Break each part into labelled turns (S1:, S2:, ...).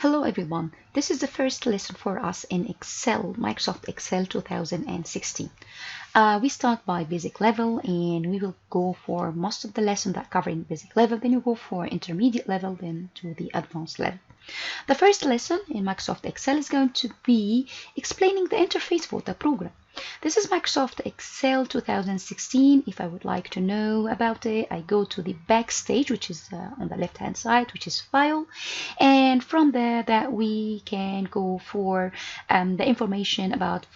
S1: Hello everyone, this is the first lesson for us in Excel, Microsoft Excel 2016. We start by basic level and we will go for most of the lesson that covering basic level, then you go for intermediate level, then to the advanced level. The first lesson in Microsoft Excel is going to be explaining the interface for the program. This is Microsoft Excel 2016. If I would like to know about it, I go to the backstage, which is on the left hand side, which is file, and from there that we can go for the information about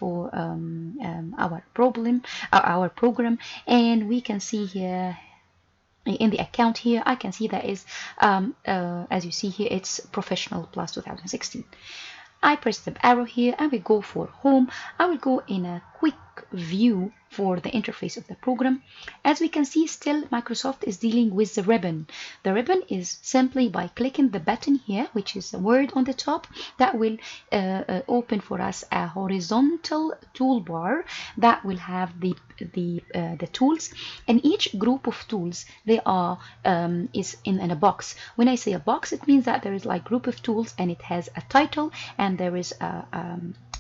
S1: our program, and we can see here in the account here I can see that is as you see here, it's professional plus 2016. I press the arrow here and we go for home. I will go in a quick view for the interface of the program. As we can see, still Microsoft is dealing with the ribbon. The ribbon is simply by clicking the button here, which is a word on the top, that will open for us a horizontal toolbar that will have the tools, and each group of tools they are is in a box. When I say a box, it means that there is like group of tools and it has a title, and there is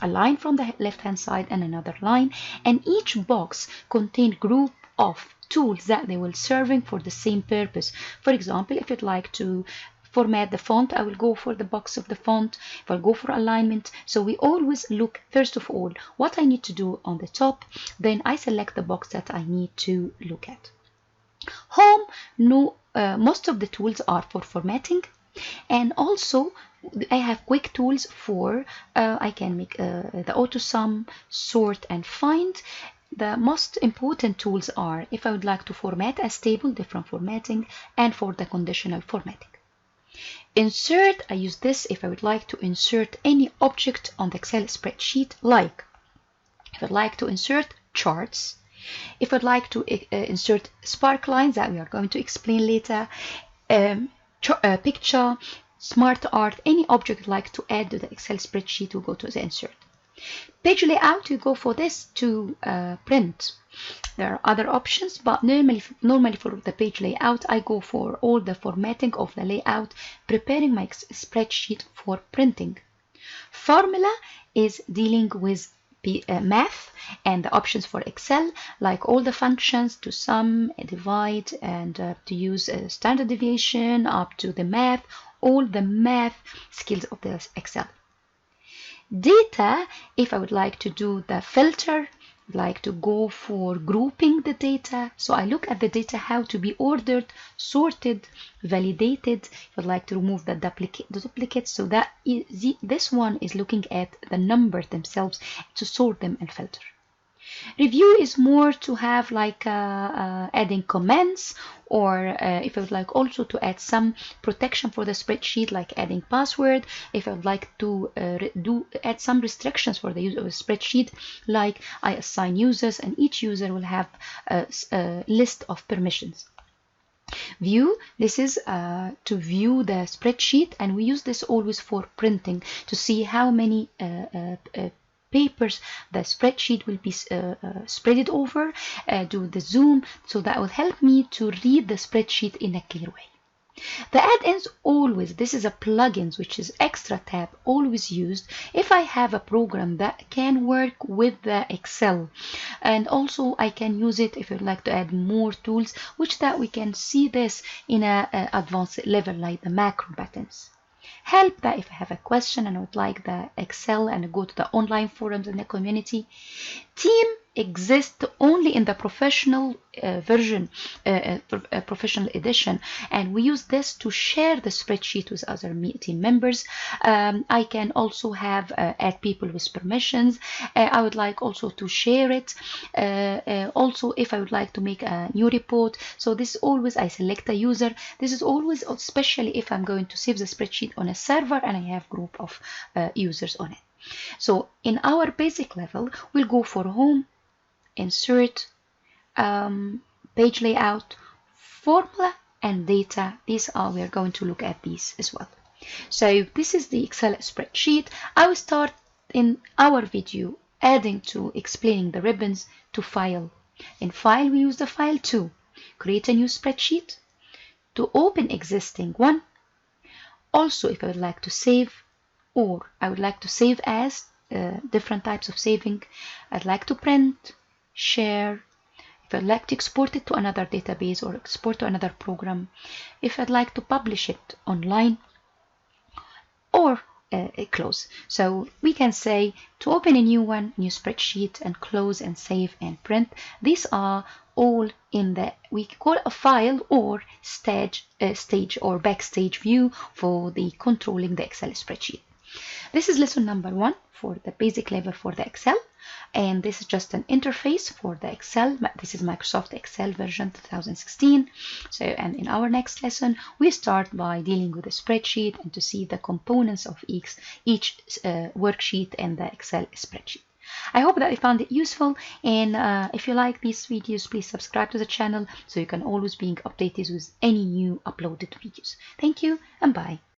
S1: a line from the left hand side and another line, and each box contains group of tools that they will serving for the same purpose. For example, if you'd like to format the font, I will go for the box of the font. If I go for alignment, so we always look first of all what I need to do on the top, then I select the box that I need to look at. Home, most of the tools are for formatting, and also I have quick tools for I can make the auto sum, sort, and find. The most important tools are if I would like to format a table, different formatting, and for the conditional formatting. Insert, I use this if I would like to insert any object on the Excel spreadsheet, like if I'd like to insert charts, if I'd like to insert spark lines that we are going to explain later, picture, smart art, any object you'd like to add to the Excel spreadsheet will go to the insert. Page layout, you go for this to print. There are other options, but normally for the page layout I go for all the formatting of the layout, preparing my spreadsheet for printing. Formula is dealing with math and the options for Excel, like all the functions to sum, divide, and to use standard deviation up to the math, all the math skills of the Excel. Data, if I would like to do the filter, like to go for grouping the data, so I look at the data how to be ordered, sorted, validated. If I'd like to remove the duplicates, so that this one is looking at the numbers themselves to sort them and filter. Review is more to have like adding comments, or if I would like also to add some protection for the spreadsheet, like adding password. If I would like to add some restrictions for the use of a spreadsheet, like I assign users and each user will have a list of permissions. View, this is to view the spreadsheet, and we use this always for printing to see how many papers the spreadsheet will be spread over, do the zoom, so that will help me to read the spreadsheet in a clear way. The add-ins, always, this is a plugins, which is extra tab, always used if I have a program that can work with the Excel, and also I can use it if you'd like to add more tools, which that we can see this in a advanced level, like the macro buttons. Help, that if I have a question and I would like the Excel and go to the online forums in the community. Team exists only in the professional version, professional edition, and we use this to share the spreadsheet with other team members. I can also have add people with permissions. I would like also to share it. Also, if I would like to make a new report, so this is always I select a user. This is always, especially if I'm going to save the spreadsheet on a server and I have group of users on it. So in our basic level, we'll go for home, insert, page layout, formula, and data. These are, we are going to look at these as well. So this is the Excel spreadsheet. I will start in our video adding to explaining the ribbons to file. In file, we use the file to create a new spreadsheet, to open existing one. Also, if I would like to save, or I would like to save as, different types of saving. I'd like to print, share, if I'd like to export it to another database or export to another program, if I'd like to publish it online, or close. So we can say to open a new one, new spreadsheet, and close and save and print. These are all in the, we call a file or stage or backstage view for the controlling the Excel spreadsheet. This is lesson number 1 for the basic level for the Excel, and this is just an interface for the Excel. This is Microsoft Excel version 2016. So, and in our next lesson, we start by dealing with the spreadsheet and to see the components of each worksheet and the Excel spreadsheet. I hope that you found it useful, and if you like these videos, please subscribe to the channel so you can always be updated with any new uploaded videos. Thank you and bye.